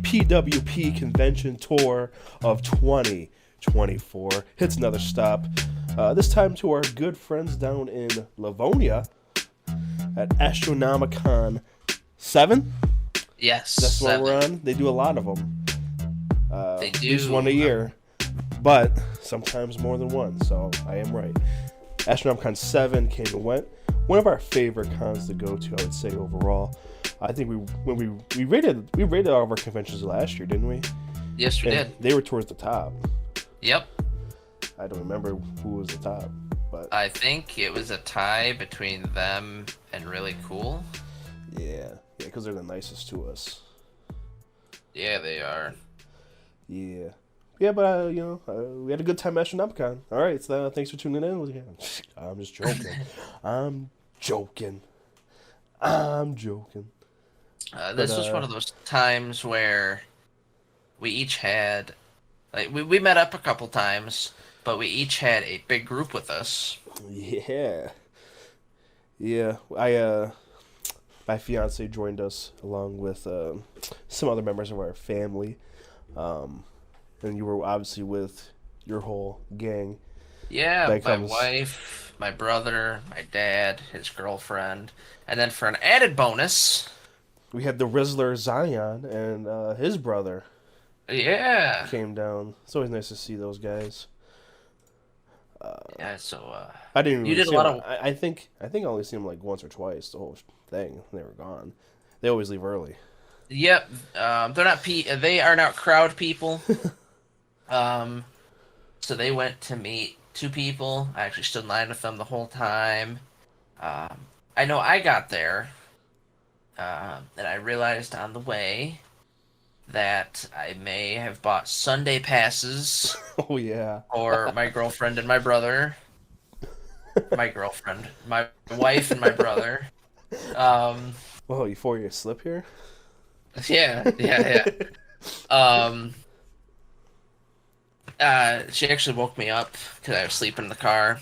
PWP Convention Tour of 2024 hits another stop. This time to our good friends down in Livonia at Astronomicon 7. Yes, That's what we're 7. on. They do a lot of them. They At least do. one a year, but sometimes more than one. So I am right. Astronomicon 7 came and went. One of our favorite cons to go to, I would say overall. I think we rated all of our conventions last year, didn't we? Yes, we did. They were towards the top. Yep. I don't remember who was the top, but I think it was a tie between them and Really Cool. yeah, because they're the nicest to us. Yeah, they are. Yeah, but we had a good time at Astronomicon. All right, so thanks for tuning in. I'm just joking. I'm joking. This was one of those times where we each had, like, we met up a couple times, but we each had a big group with us. Yeah. My fiance joined us along with some other members of our family, and you were obviously with your whole gang. Yeah, my wife, my brother, my dad, his girlfriend, and then for an added bonus, we had the Rizzler Zion and his brother. Yeah. Came down. It's always nice to see those guys. Yeah, so I didn't. Really you did see a lot them. of. I think I only seen them like once or twice the whole thing. They were gone. They always leave early. Yep, they're not they are not crowd people. So they went to meet two people. I actually stood in line with them the whole time. I know I got there, and I realized on the way that I may have bought Sunday passes. Oh yeah. For my girlfriend and my brother. My girlfriend, my wife, and my brother. Whoa, you for your slip here? Yeah. She actually woke me up because I was sleeping in the car,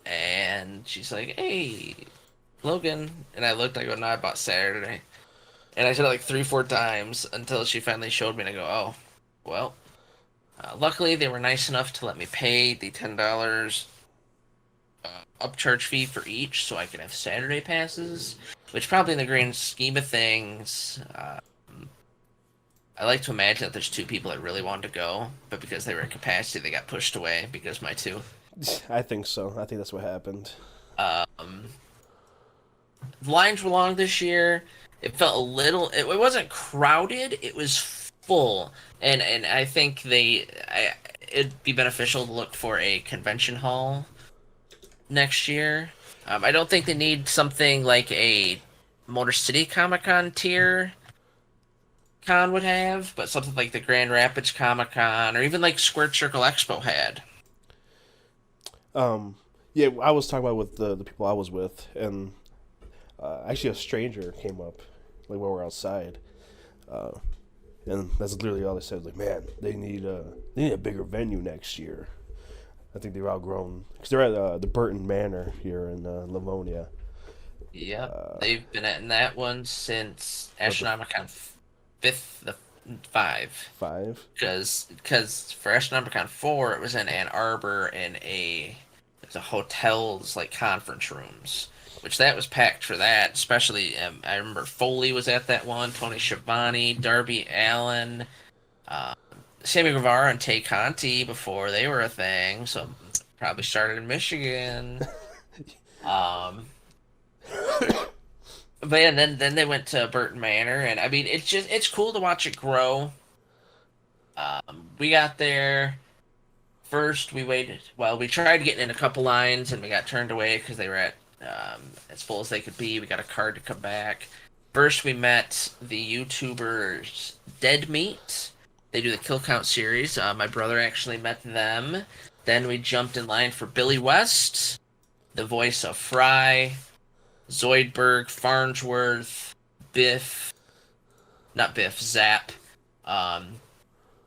and she's like, "Hey, Logan," and I looked. I go, "No, I bought Saturday," and I said it like 3-4 times until she finally showed me, and I go, "Oh, well." Luckily, they were nice enough to let me pay the $10 upcharge fee for each, so I could have Saturday passes. Which probably, in the grand scheme of things, I like to imagine that there's two people that really wanted to go, but because they were at capacity, they got pushed away because my two. I think so. I think that's what happened. The lines were long this year. It felt a little. It wasn't crowded. It was full, and I think it'd be beneficial to look for a convention hall next year. I don't think they need something like a Motor City Comic Con tier con would have, but something like the Grand Rapids Comic Con or even like Squared Circle Expo had. Yeah, I was talking about with the people I was with, and actually a stranger came up, like while we're outside, and that's literally all they said. Like, man, they need a bigger venue next year. I think they've outgrown because they're at the Burton Manor here in Livonia. Yep, they've been at that one since Astronomicon 5. Because for Astronomicon 4, it was in Ann Arbor in the hotel's like conference rooms, which that was packed for that. Especially, I remember Foley was at that one. Tony Schiavone, Darby Allen, Sammy Guevara, and Tay Conti before they were a thing. So probably started in Michigan. But yeah, and then they went to Burton Manor, and I mean it's cool to watch it grow. We got there. First, we waited. Well, we tried getting in a couple lines, and we got turned away because they were at as full as they could be. We got a card to come back. First, we met the YouTubers Dead Meat. They do the Kill Count series. My brother actually met them. Then we jumped in line for Billy West, the voice of Fry, Zoidberg, Farnsworth, Zap, on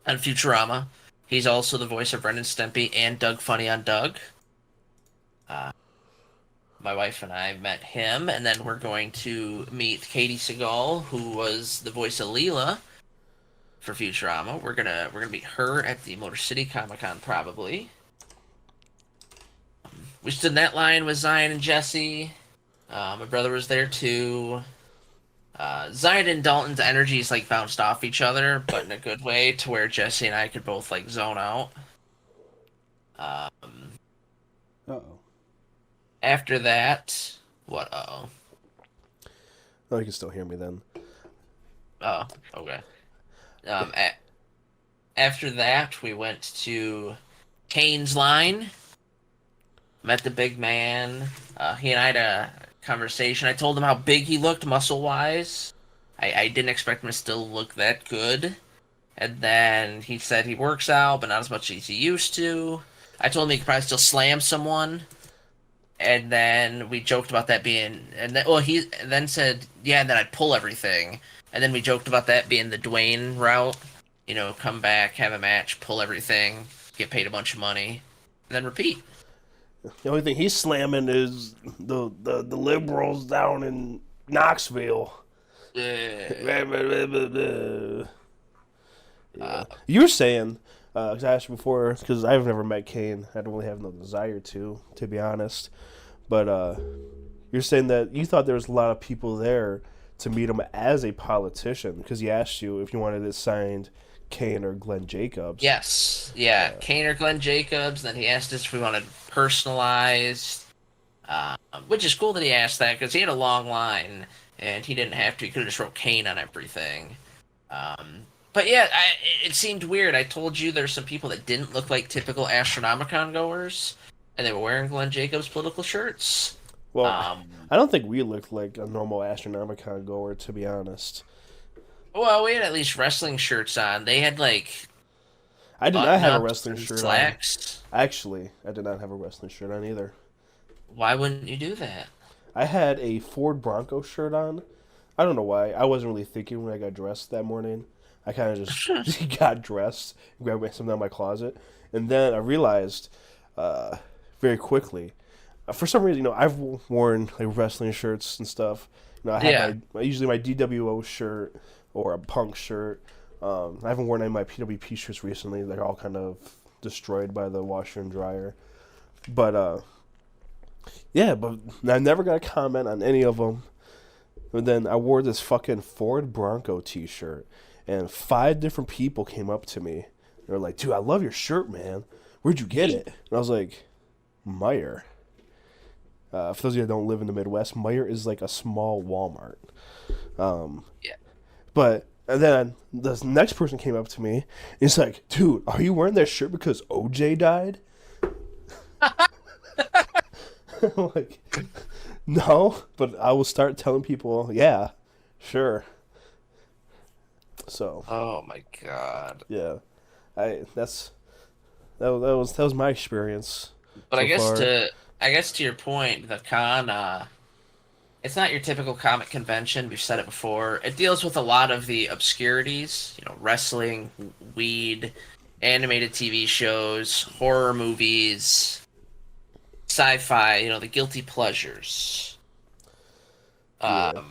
Futurama. He's also the voice of Ren and Stimpy and Doug Funny on Doug. My wife and I met him, and then we're going to meet Katie Seagal, who was the voice of Leela for Futurama. We're gonna meet her at the Motor City Comic Con probably. We stood in that line with Zion and Jesse. My brother was there too. Zion and Dalton's energies like bounced off each other, but in a good way, to where Jesse and I could both like zone out. Uh-oh. After that, what? Oh, Oh, you can still hear me then. oh, okay. A After that, we went to Kane's line, met the big man. He and I had a conversation. I told him how big he looked muscle wise. I didn't expect him to still look that good. And then he said he works out, but not as much as he used to. I told him he could probably still slam someone. And then we joked about that being, and then, well, he then said, yeah, and then I'd pull everything. And then we joked about that being the Dwayne route. You know, come back, have a match, pull everything, get paid a bunch of money, and then repeat. The only thing he's slamming is the liberals down in Knoxville. Uh, Yeah. You were saying, because I asked you before, because I've never met Kane. I don't really have no desire to be honest. But you're saying that you thought there was a lot of people there to meet him as a politician, because he asked you if you wanted it signed Kane or Glenn Jacobs. yes, yeah, Kane or Glenn Jacobs. Then he asked us if we wanted personalized, which is cool that he asked that because he had a long line and he didn't have to. He could have just wrote Kane on everything. But yeah, it seemed weird. I told you there's some people that didn't look like typical Astronomicon goers, and they were wearing Glenn Jacobs political shirts. Well, Um, I don't think we looked like a normal Astronomicon goer, to be honest. well, we had at least wrestling shirts on. They had like I did not button have a ups wrestling and shirt slacks. on. Actually, I did not have a wrestling shirt on either. Why wouldn't you do that? I had a Ford Bronco shirt on. I don't know why. I wasn't really thinking when I got dressed that morning. I kind of just got dressed, grabbed something out of my closet, and then I realized very quickly. For some reason, I've worn like wrestling shirts and stuff. I Yeah. have usually my DWO shirt or a punk shirt. I haven't worn any of my PWP shirts recently. They're all kind of destroyed by the washer and dryer. But yeah, but I never got a comment on any of them. And then I wore this fucking Ford Bronco T-shirt, and 5 different people came up to me. They were like, "Dude, I love your shirt, man. Where'd you get it?" And I was like, "Meyer." For those of you that don't live in the Midwest, Meyer is like a small Walmart. Yeah. But and then the next person came up to me, and he's like, "Dude, are you wearing that shirt because OJ died?" I'm like, no, but I will start telling people, yeah, sure. So Oh my god. yeah, that was my experience But so I guess far. to your point, the con, it's not your typical comic convention. We've said it before. It deals with a lot of the obscurities, wrestling, weed, animated TV shows, horror movies, sci-fi, the guilty pleasures. Yeah.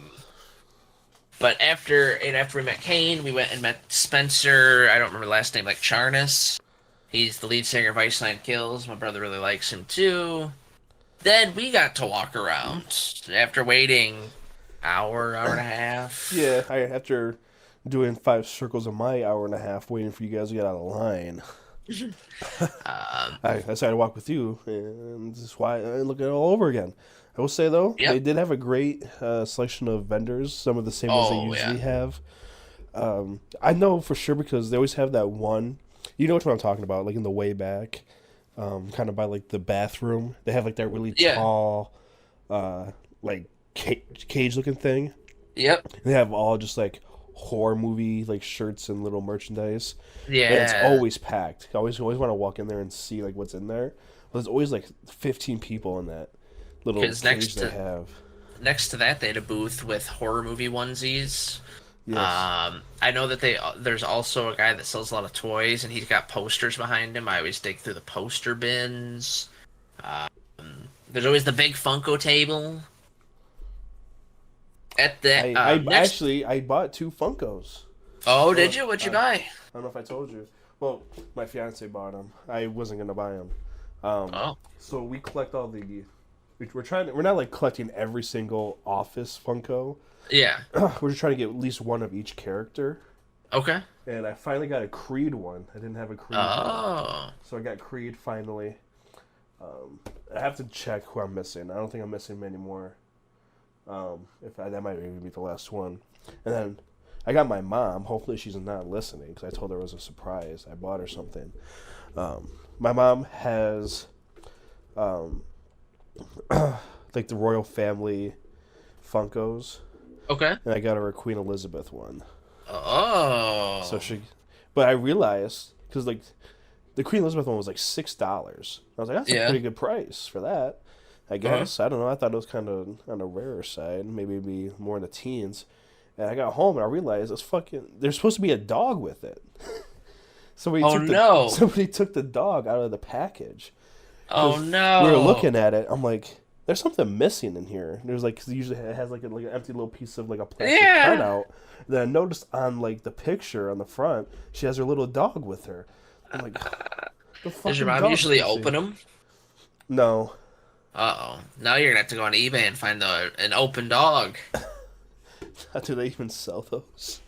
But after we met Kane, we went and met Spencer. I don't remember the last name, like Charnas. He's the lead singer of Ice Nine Kills. My brother really likes him too. Then we got to walk around after waiting hour and a half. Yeah, after doing 5 circles of my hour and a half waiting for you guys to get out of line, I decided to walk with you, and this is why I look at it all over again. I will say though, Yep. they did have a great selection of vendors, some of the same ones they Oh, usually yeah. have. I know for sure because they always have that one. You know what I'm talking about, like in the way back, kind of by like the bathroom. They have like that really Yeah. tall, like cage looking thing. Yep. They have all just like horror movie like shirts and little merchandise. Yeah. And it's always packed. I always want to walk in there and see like what's in there. But there's always like 15 people in that little 'Cause cage they have. Next to that, they had a booth with horror movie onesies. Yes. I know that there's also a guy that sells a lot of toys, and he's got posters behind him. I always dig through the poster bins. There's always the big Funko table. At the I next, actually I bought 2 Funkos. Oh, I did don't, you? What'd I, you I buy? don't know if I told you. Well, my fiance bought them. I wasn't gonna buy them. Um, Oh, so we collect all the. We're trying. We're not like collecting every single Office Funko. yeah. We're just trying to get at least one of each character. Okay. And I finally got a Creed one. I didn't have a Creed one, Oh. so I got Creed finally. I have to check who I'm missing. I don't think I'm missing many more. That might even be the last one. And then I got my mom. Hopefully she's not listening because I told her it was a surprise. I bought her something. My mom has like the royal family Funkos, Okay. and I got her a Queen Elizabeth one. Oh. So but I realized because like the Queen Elizabeth one was like $6. I was like, that's a Yeah. pretty good price for that. I guess I don't know. I thought it was kind of on the rarer side. Maybe it'd be more in the teens. And I got home and I realized it's fucking. There's supposed to be a dog with it. Oh no. Somebody took the dog out of the package. Oh 'Cause we were no. looking at it. I'm like, there's something missing in here. There's like, 'cause usually it has like an empty little piece of like a plastic Yeah. cutout. Then I noticed on like the picture on the front, she has her little dog with her. I'm like, the Does your fucking mom dog's usually missing. open them? No. Uh-oh. Now you're gonna have to go on eBay and find an open dog. Do they even sell those?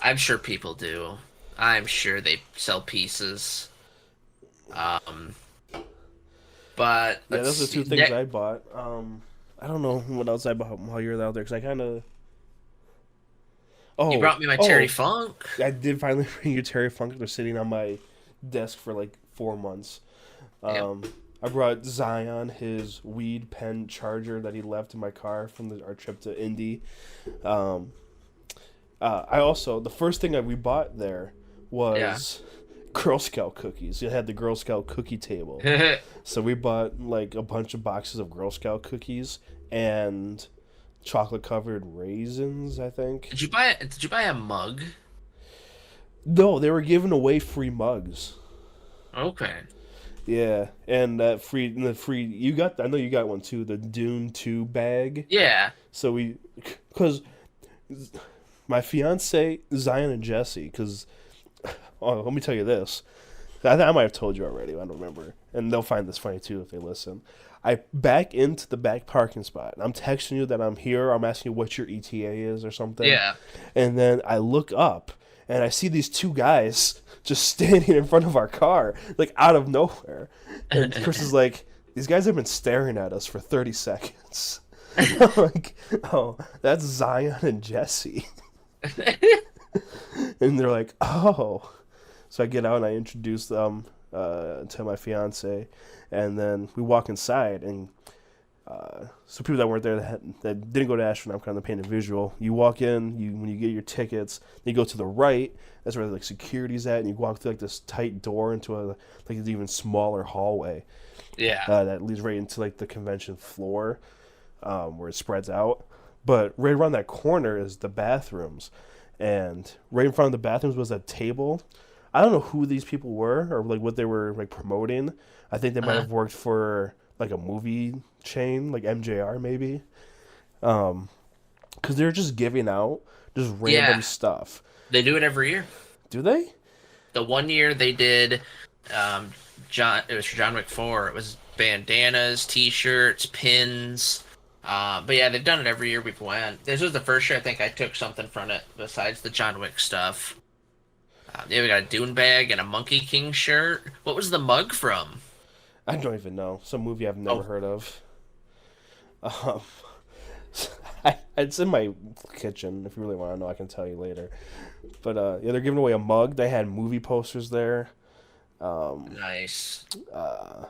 I'm sure people do. I'm sure they sell pieces. Um, but Yeah, let's those are the two see. things I bought. I don't know what else I bought while you were out there because I kind of. You Oh, brought me my Terry Funk. I did finally bring you Terry Funk. They're sitting on my desk for like 4 months. Yep. I brought Zion his weed pen charger that he left in my car from our trip to Indy. Um, I also the first thing that we bought there was Girl Scout cookies. It had the Girl Scout cookie table, so we bought like a bunch of boxes of Girl Scout cookies and chocolate covered raisins. I think. Did you buy a mug? No, they were giving away free mugs. Okay. Yeah, and that free you got. I know you got one too. The Dune 2 bag. Yeah. So because my fiance Zion and Jesse, because let me tell you this. I might have told you already. I don't remember, and they'll find this funny too if they listen. I back into the back parking spot. I'm texting you that I'm here. I'm asking you what your ETA is or something. Yeah. And then I look up and I see these two guys just standing in front of our car, like out of nowhere. And Chris is like, these guys have been staring at us for 30 seconds. I'm like, oh, that's Zion and Jesse. And they're like, oh. So I get out and I introduce them to my fiance. And then we walk inside and so people that weren't there that didn't go to Astronomicon, I'm painting a visual. You walk in, when you get your tickets, you go to the right. That's where like security's at, and you walk through like this tight door into an even smaller hallway. Yeah. That leads right into like the convention floor, where it spreads out. But right around that corner is the bathrooms, and right in front of the bathrooms was a table. I don't know who these people were or like what they were like promoting. I think they might have worked for like a movie chain, like MJR maybe, because they're just giving out just random stuff. They do it every year. Do they? The one year they did, it was for John Wick 4. It was bandanas, T-shirts, pins. But yeah, they've done it every year we've went. This was the first year I think I took something from it besides the John Wick stuff. Yeah, we got a Dune bag and a Monkey King shirt. What was the mug from? I don't even know. Some movie I've never heard of. It's in my kitchen. If you really want to know, I can tell you later. But yeah, they're giving away a mug. They had movie posters there. Nice. I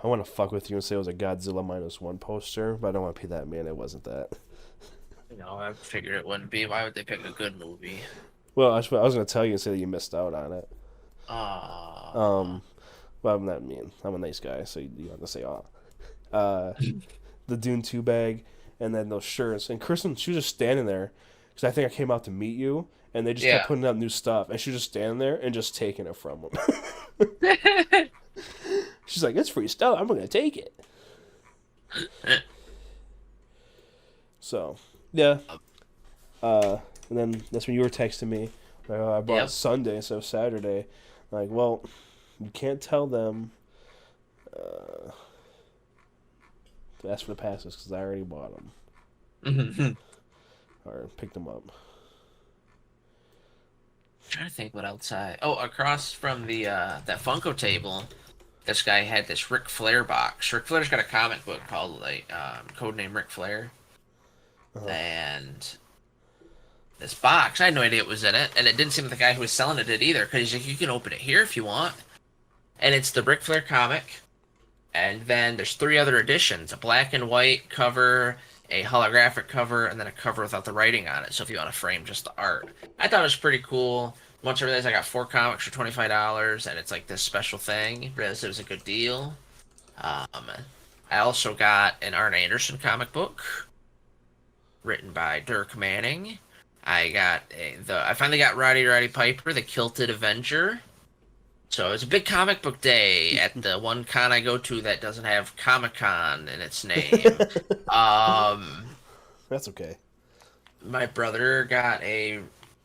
want to fuck with you and say it was a Godzilla -1 poster, but I don't want to be that man. It wasn't that. No, I figured it wouldn't be. Why would they pick a good movie? Well, I was going to tell you and say that you missed out on it. Well, I'm not mean. I'm a nice guy, so you have to say, the Dune 2 bag, and then those shirts. And Kristen, she was just standing there, because I think I came out to meet you, and they just kept putting out new stuff, and she was just standing there and just taking it from them. She's like, it's free stuff. I'm going to take it. So, yeah. And then that's when you were texting me. Like, oh, I bought it Yep. Sunday instead of Saturday. Like, well, you can't tell them uh, to ask for the passes because I already bought them I'm or picked them up. trying to think what else I. Oh, across from the that Funko table, this guy had this Ric Flair box. Ric Flair's got a comic book called like Codename Ric Flair, Uh-huh. and this box, I had no idea it was in it, and it didn't seem like the guy who was selling it did either. Because he's like, you can open it here if you want, and it's the Ric Flair comic. And then there's three other editions: a black and white cover, a holographic cover, and then a cover without the writing on it. So if you want to frame just the art, I thought it was pretty cool. Once I realized I got four comics for $25, and it's like this special thing, realized it was a good deal. I also got an Arn Anderson comic book written by Dirk Manning. I finally got Roddy Piper, the Kilted Avenger. So it was a big comic book day at the one con I go to that doesn't have Comic Con in its name. Um, That's okay. my brother got a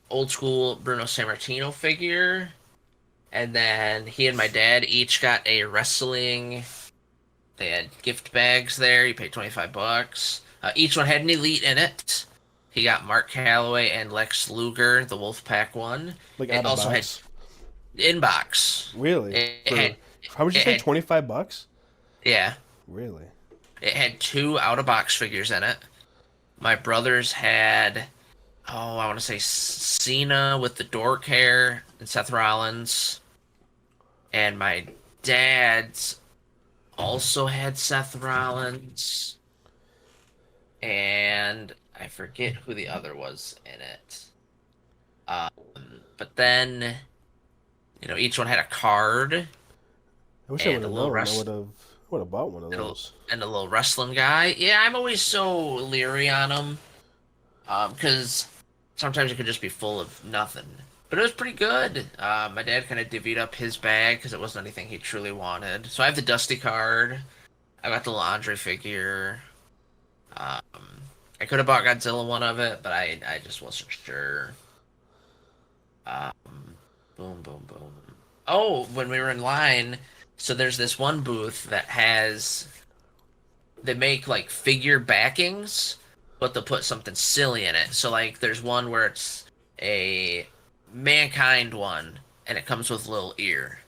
old school Bruno Sammartino figure, and then he and my dad each got a wrestling. They had gift bags there. You paid $25. Each one had an elite in it. He got Mark Calloway and Lex Luger, the Wolfpack one. Like It out of also had box. inbox. Really? It For had how much did you it say? had $25? yeah. Really? It had two out of box figures in it. My brothers had, oh, I want to say Cena with the dork hair and Seth Rollins. And my dad's also had Seth Rollins. And I forget who the other was in it. Um, but then, each one had a card I wish I would and a have little known. rest I would have bought one of and a, those. and a little wrestling guy. Yeah, I'm always so leery on them. Because sometimes it could just be full of nothing. But it was pretty good. My dad kind of divvied up his bag because it wasn't anything he truly wanted. So I have the Dusty card. I got the Laundry figure. Um, I could have bought Godzilla one of it, but I just wasn't sure. Um, boom, boom, boom. Oh, when we were in line, so there's this one booth that they make like figure backings, but they'll put something silly in it. So like there's one where it's a Mankind one and it comes with a little ear.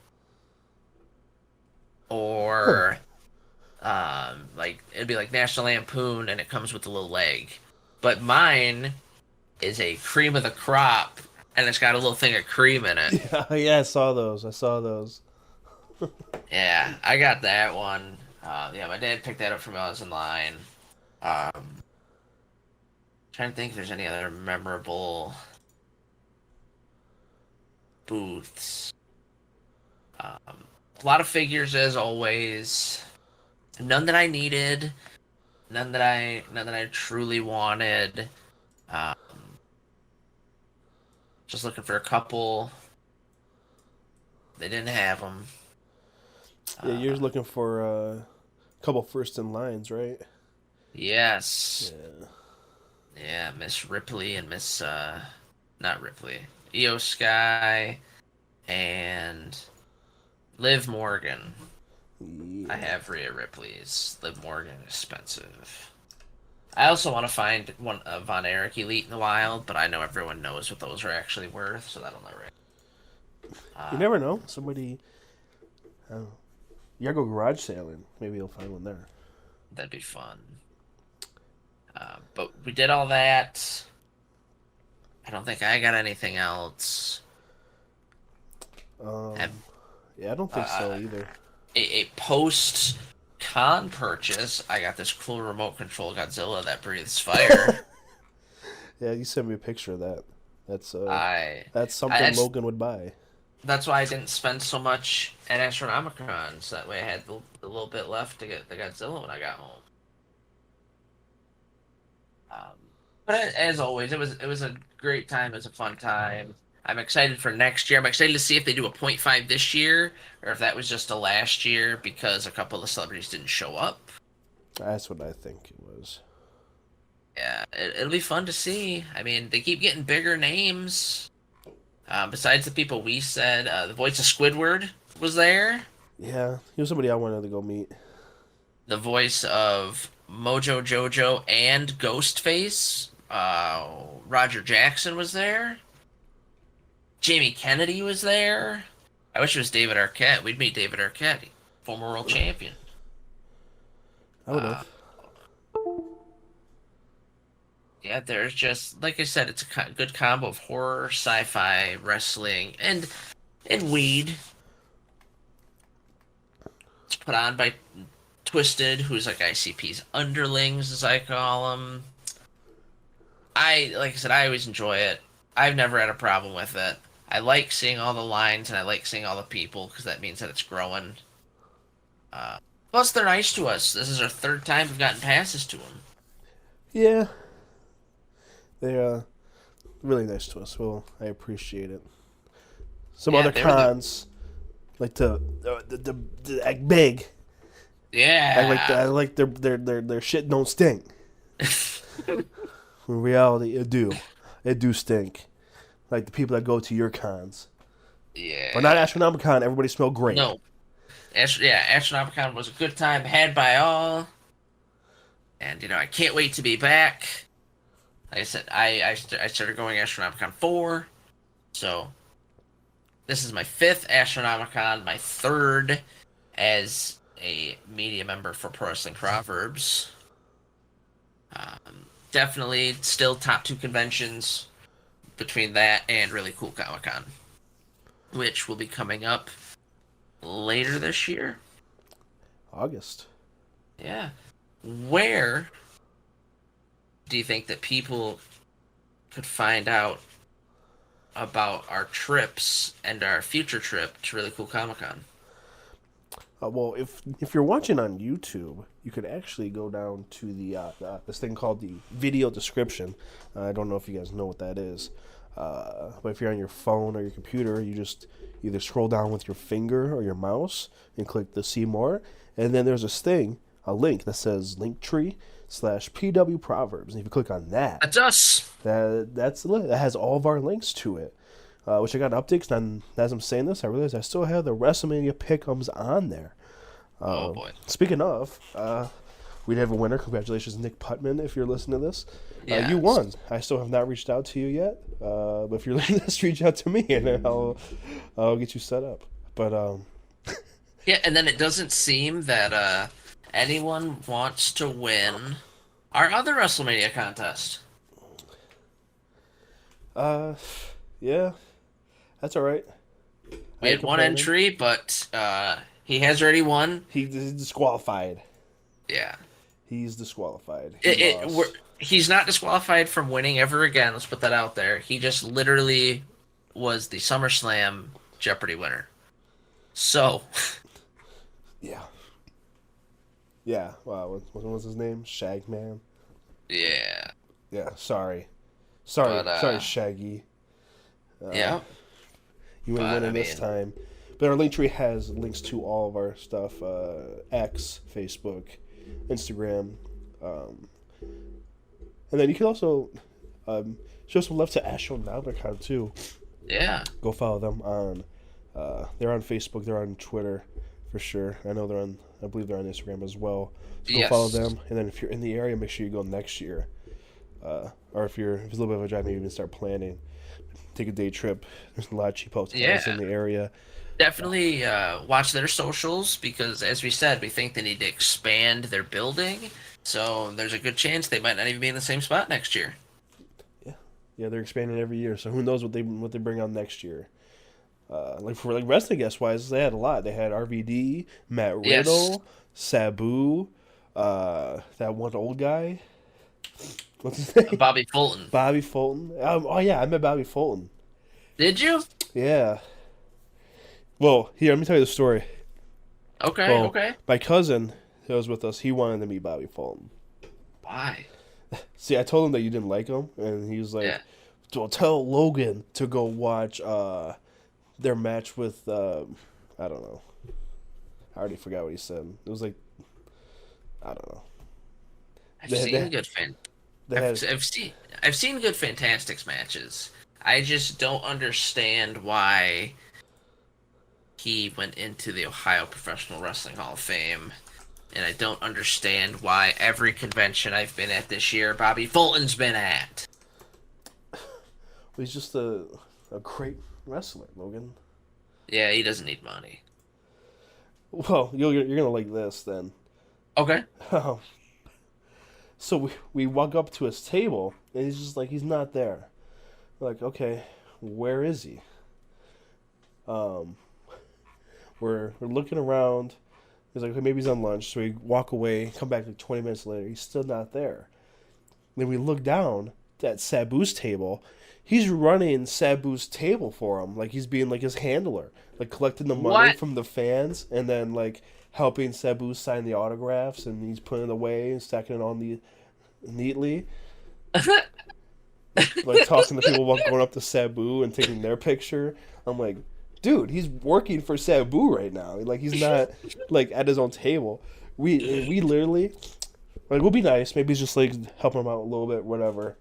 Huh. Or like it'd be like National Lampoon and it comes with a little leg. But mine is a cream of the crop and it's got a little thing of cream in it. Yeah, yeah, I saw those. I saw those. Yeah, I got that one. Yeah, my dad picked that up for me while I was in line. Um, Trying to think if there's any other memorable booths. A lot of figures as always. None that I needed. None that I truly wanted. Um, just looking for a couple. They didn't have them. Yeah, you're Uh, looking for a couple first in lines, right? yes. Yeah. Yeah, Miss Ripley and Miss not Ripley. Io Sky and Liv Morgan. I Yeah. have Rhea Ripley's. Liv Morgan is expensive. I also want to find one of Von Erich Elite in the wild, but I know everyone knows what those are actually worth, so that'll never. You Uh, never know. Somebody, I don't know. You gotta go garage sailing. Maybe you'll find one there. that'd be fun. But we did all that. I don't think I got anything else. Um, And, yeah, I don't think so uh, either. a post con purchase, I got this cool remote control Godzilla that breathes fire. Yeah, you sent me a picture of that. That's uh, I, that's I something that's, Logan would buy. that's why I didn't spend so much at Astronomicon, so that way I had the little bit left to get the Godzilla when I got home. Um, but as always, it was a great time. It was a fun time. I'm excited for next year. I'm excited to see if they do a point 0.5 this year, or if that was just a last year because a couple of celebrities didn't show up. That's what I think it was. Yeah, it'll be fun to see. I mean, they keep getting bigger names. Besides the people we said, the voice of Squidward was there. Yeah, he was somebody I wanted to go meet. The voice of Mojo Jojo and Ghostface. Roger Jackson was there. Jamie Kennedy was there. I wish it was David Arquette. We'd meet David Arquette, former world champion. I would Uh, have. yeah, there's just like I said, it's a good combo of horror, sci-fi, wrestling, and weed. It's put on by Twisted, who's like ICP's underlings, as I call them. Like I said, I always enjoy it. I've never had a problem with it. I like seeing all the lines and I like seeing all the people because that means that it's growing. Uh, Plus, they're nice to us. This is our third time we've gotten passes to them. Yeah, they're really nice to us. Well, I appreciate it. Some Yeah, other cons like to act big. Yeah. I like their shit don't stink. In reality, it do. It do stink. Like the people that go to your cons. Yeah. But not Astronomicon, everybody smelled great. No. Astronomicon was a good time had by all. And, I can't wait to be back. Like I said, I started going Astronomicon 4. So, this is my 5th Astronomicon, my 3rd as a media member for Pro Wrestling Proverbs. Definitely still top 2 conventions between that and Really Cool Comic Con, which will be coming up later this year. August. Yeah. Where do you think that people could find out about our trips and our future trip to Really Cool Comic Con? Well, if you're watching on YouTube, you could actually go down to the this thing called the video description. I don't know if you guys know what that is, but if you're on your phone or your computer, you just either scroll down with your finger or your mouse and click the see more, and then there's this thing, a link that says Linktree/PW Proverbs. And if you click on that, That's us. that's the link. That has all of our links to it. Which I got updates, and as I'm saying this, I realize I still have the WrestleMania pick'ems on there. Oh boy! Speaking of, we have a winner. Congratulations, Nick Putman, if you're listening to this. Yeah. You won. I still have not reached out to you yet, but if you're listening to this, reach out to me, and then I'll get you set up. But Yeah, and then it doesn't seem that anyone wants to win our other WrestleMania contest. yeah, that's all right. We had one entry, but he has already won. He's disqualified. Yeah. He's disqualified. He's not disqualified from winning ever again. Let's put that out there. He just literally was the SummerSlam Jeopardy winner. So. Yeah. Yeah. Wow. What was his name? Shagman. Yeah. Yeah. Sorry, Shaggy. Yeah. You ain't winning this time. But our Linktree has links to all of our stuff: X, Facebook, Instagram, and then you can also show some love to Astronomicon too. Yeah. Go follow them on. They're on Facebook. They're on Twitter, for sure. I believe they're on Instagram as well. So go follow them. And then if you're in the area, make sure you go next year. Or if it's a little bit of a drive, maybe even start planning. Take a day trip. There's a lot of cheap hotels in the area. Definitely watch their socials because, as we said, we think they need to expand their building. So there's a good chance they might not even be in the same spot next year. Yeah, they're expanding every year. So who knows what they bring on next year? For wrestling guest wise, they had a lot. They had RVD, Matt Riddle, Sabu, that one old guy. What's his name? Bobby Fulton. Bobby Fulton. Oh yeah, I met Bobby Fulton. Did you? Yeah. Well, here, let me tell you the story. Okay. My cousin that was with us, he wanted to meet Bobby Fulton. Why? See, I told him that you didn't like him, and he was like, well, tell Logan to go watch their match with, I don't know. I already forgot what he said. It was like, I don't know. I've seen good fan. They had I've seen good Fantastics matches. I just don't understand why he went into the Ohio Professional Wrestling Hall of Fame, and I don't understand why every convention I've been at this year, Bobby Fulton's been at. he's just a great wrestler, Logan. Yeah, he doesn't need money. Well, you're gonna like this then. Okay. So we walk up to his table, and he's just like, he's not there. We're like, okay, where is he? We're looking around. He's like, okay, maybe he's on lunch. So we walk away, come back like 20 minutes later. He's still not there. Then we look down at Sabu's table. He's running Sabu's table for him, like he's being like his handler, like collecting the money from the fans, and then like helping Sabu sign the autographs, and he's putting it away and stacking it on neatly. Like talking to people while going up to Sabu and taking their picture. I'm like, dude, he's working for Sabu right now. Like he's not like at his own table. We literally like we'll be nice. Maybe he's just like helping him out a little bit, whatever.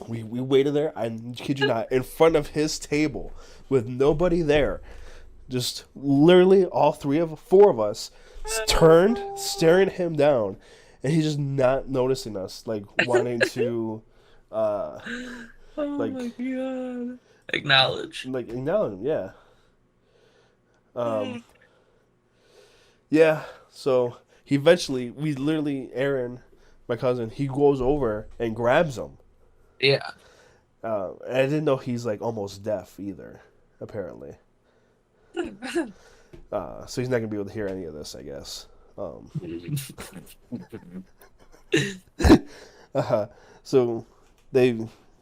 We waited there. I kid you not, in front of his table with nobody there. Just literally all four of us turned, staring him down, and he's just not noticing us, like wanting to, oh like, my god, acknowledge him, yeah. Yeah. So he eventually, Aaron, my cousin, he goes over and grabs him. Yeah. And I didn't know he's like almost deaf either, apparently. So he's not gonna be able to hear any of this, I guess. So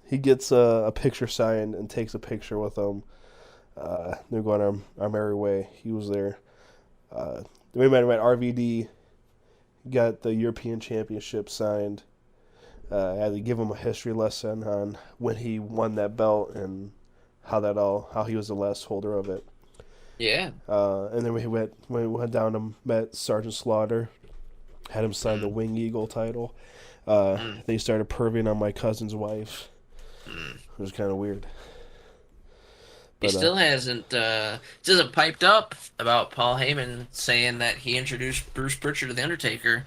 he gets a picture signed and takes a picture with them. They're going our merry way. He was there. We met him at RVD. Got the European Championship signed. I had to give him a history lesson on when he won that belt and how he was the last holder of it. Yeah. And then we went down and met Sergeant Slaughter, had him sign the Wing Eagle title. They started perving on my cousin's wife. It was kind of weird. But, he still hasn't piped up about Paul Heyman saying that he introduced Bruce Pritchard to the Undertaker.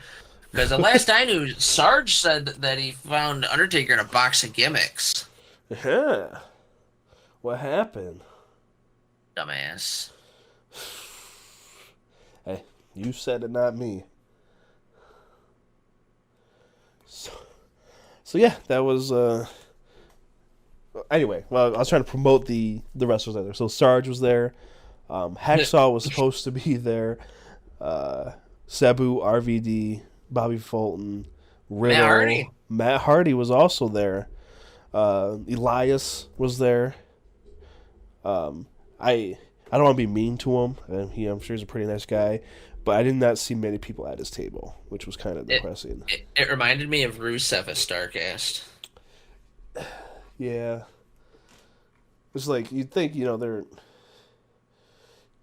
Because the last I knew, Sarge said that he found Undertaker in a box of gimmicks. Yeah. What happened? Dumbass. Hey, you said it, not me. So yeah, that was. Anyway, well, I was trying to promote the wrestlers there. So Sarge was there. Hacksaw was supposed to be there. Sabu, RVD, Bobby Fulton, Riddle. Matt Hardy was also there. Elias was there. I don't want to be mean to him. I'm sure he's a pretty nice guy, but I did not see many people at his table, which was kind of depressing. It reminded me of Rusev at Starcast. Yeah. It's like, you'd think, they're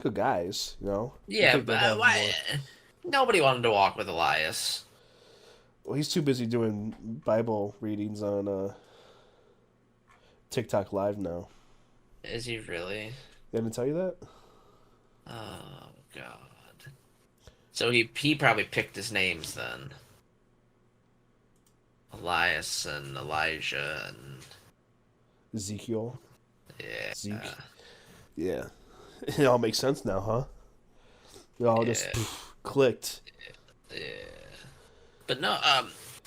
good guys, Yeah, but why? Nobody wanted to walk with Elias. Well, he's too busy doing Bible readings on TikTok Live now. Is he really? They didn't tell you that? Oh, God. So he probably picked his names then. Elias and Elijah and... Ezekiel. Yeah. Zeke. Yeah. It all makes sense now, huh? It all just clicked. Yeah. But no,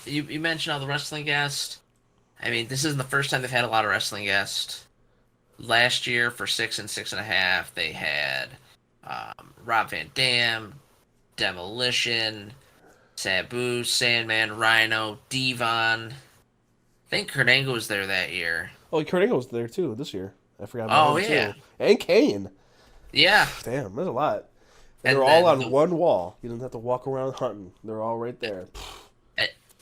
you mentioned all the wrestling guests. I mean, this isn't the first time they've had a lot of wrestling guests. Last year, for 6 and 6.5, they had Rob Van Dam, Demolition, Sabu, Sandman, Rhino, Devon. I think Kurt Angle was there that year. Oh, Kurt Angle was there too this year. I forgot about him too. And Kane. Yeah. Damn, there's a lot. And they're all on one wall. You don't have to walk around hunting. They're all right there.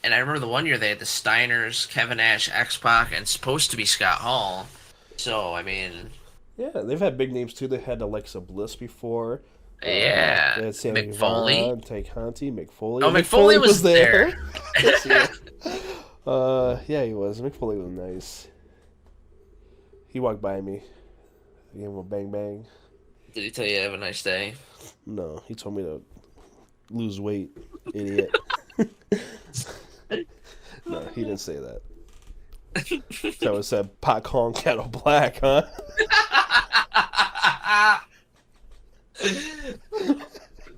And I remember the one year they had the Steiners, Kevin Nash, X-Pac, and supposed to be Scott Hall. So, I mean... Yeah, they've had big names too. They had Alexa Bliss before. Yeah. They had Sammy Mick Foley. Tay Conti, Mick Foley. Oh, Mick Foley was there. Yeah, he was. Mick Foley was nice. He walked by me. I gave him a bang bang. Did he tell you have a nice day? No, he told me to lose weight, idiot. No, he didn't say that. That was said pot calling kettle black, huh?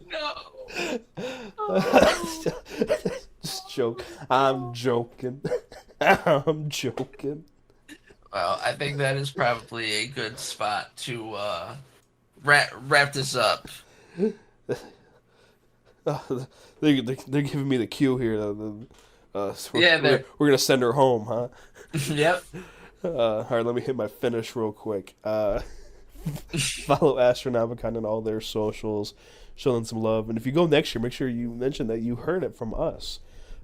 No. Just joke. I'm joking. I'm joking. Well, I think that is probably a good spot to wrap this up. They're giving me the cue here. So Yeah, we're gonna send her home, huh? Yep. All right, let me hit my finish real quick. Follow Astronomicon on all their socials, show them some love, and if you go next year, make sure you mention that you heard it from us.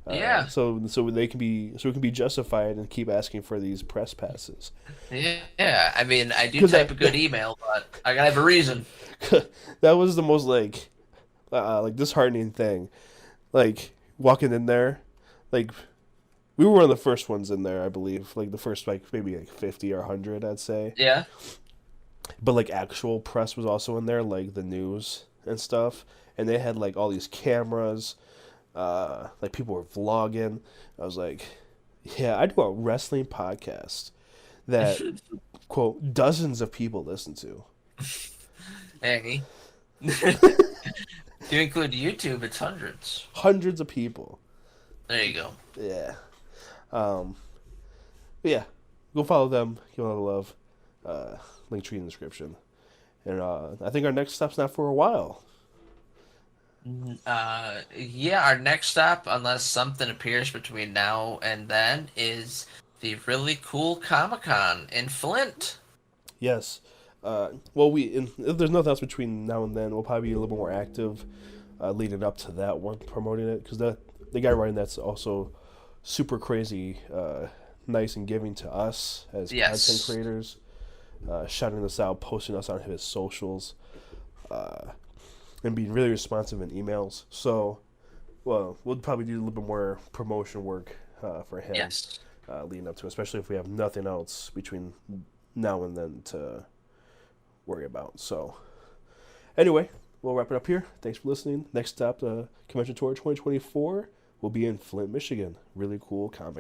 Yeah. So they can be so we can be justified and keep asking for these press passes. Yeah. I mean, I do 'Cause type a good email, but I gotta have a reason. that was the most like disheartening thing. Like walking in there, like we were one of the first ones in there, I believe. Like the first like maybe like 50 or 100, I'd say. Yeah. But like actual press was also in there, like the news and stuff, and they had like all these cameras. Like people were vlogging. I was like, yeah, I do a wrestling podcast that quote dozens of people listen to. Hey. If you include YouTube, it's hundreds. Hundreds of people. There you go. Yeah. But yeah, go follow them. Give them a love. Link tree in the description. And I think our next stop's not for a while. Yeah, our next stop, unless something appears between now and then, is the really cool Comic-Con in Flint. Yes. Well, if there's nothing else between now and then, we'll probably be a little more active leading up to that one, promoting it. Because the guy writing that's also super crazy, nice and giving to us as content creators, shouting us out, posting us on his socials, and being really responsive in emails. So, well, we'll probably do a little bit more promotion work for him leading up to, especially if we have nothing else between now and then to worry about. So, anyway, we'll wrap it up here. Thanks for listening. Next stop, Convention Tour 2024 will be in Flint, Michigan. Really cool comic.